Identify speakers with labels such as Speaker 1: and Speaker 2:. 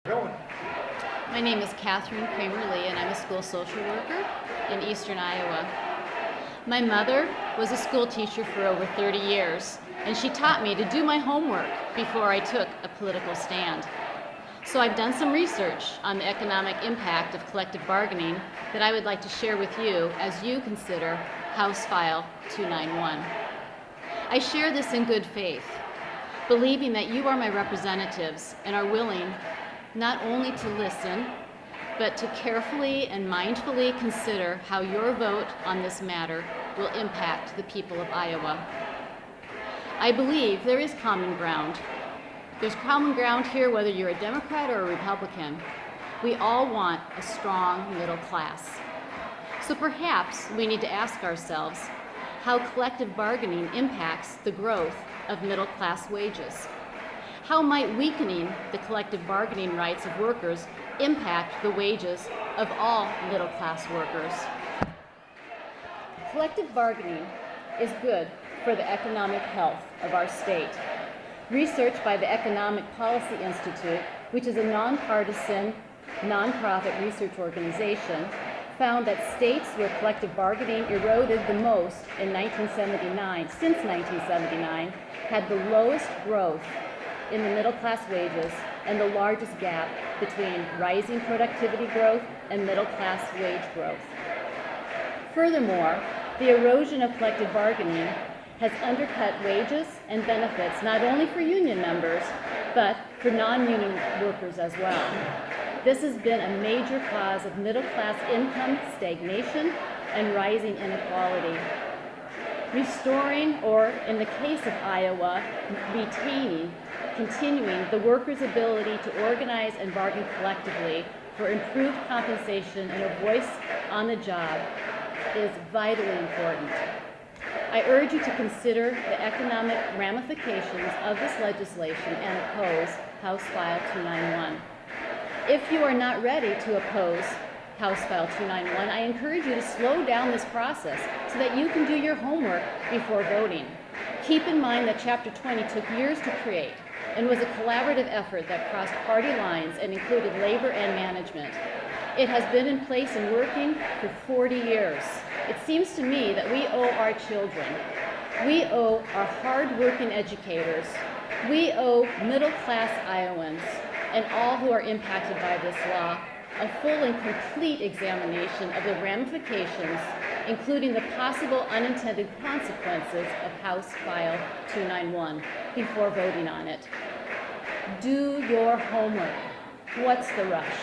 Speaker 1: My name is Kathryn and I'm a school social worker in eastern Iowa. My mother was a school teacher for over 30 years, and she taught me to do my homework before I took a political stand. So I've done some research on the economic impact of collective bargaining that I would like to share with you as you consider House File 291. I share this in good faith, believing that you are my representatives and are willing not only to listen, but to carefully and mindfully consider how your vote on this matter will impact the people of Iowa. I believe there is common ground. There's common ground here whether you're a Democrat or a Republican. We all want a strong middle class. So perhaps we need to ask ourselves how collective bargaining impacts the growth of middle class wages. How might weakening the collective bargaining rights of workers impact the wages of all middle class workers? Collective bargaining is good for the economic health of our state. Research by the Economic Policy Institute, which is a nonpartisan, nonprofit research organization, found that states where collective bargaining eroded the most since 1979, had the lowest growth in the middle class wages and the largest gap between rising productivity growth and middle class wage growth. Furthermore, the erosion of collective bargaining has undercut wages and benefits not only for union members, but for non-union workers as well. This has been a major cause of middle class income stagnation and rising inequality. Restoring, or in the case of Iowa, continuing the workers' ability to organize and bargain collectively for improved compensation and a voice on the job is vitally important. I urge you to consider the economic ramifications of this legislation and oppose House File 291. If you are not ready to oppose House File 291, I encourage you to slow down this process so that you can do your homework before voting. Keep in mind that Chapter 20 took years to create and was a collaborative effort that crossed party lines and included labor and management. It has been in place and working for 40 years. It seems to me that we owe our children, we owe our hard-working educators, we owe middle-class Iowans, and all who are impacted by this law, a full and complete examination of the ramifications, including the possible unintended consequences of House File 291 before voting on it. Do your homework. What's the rush?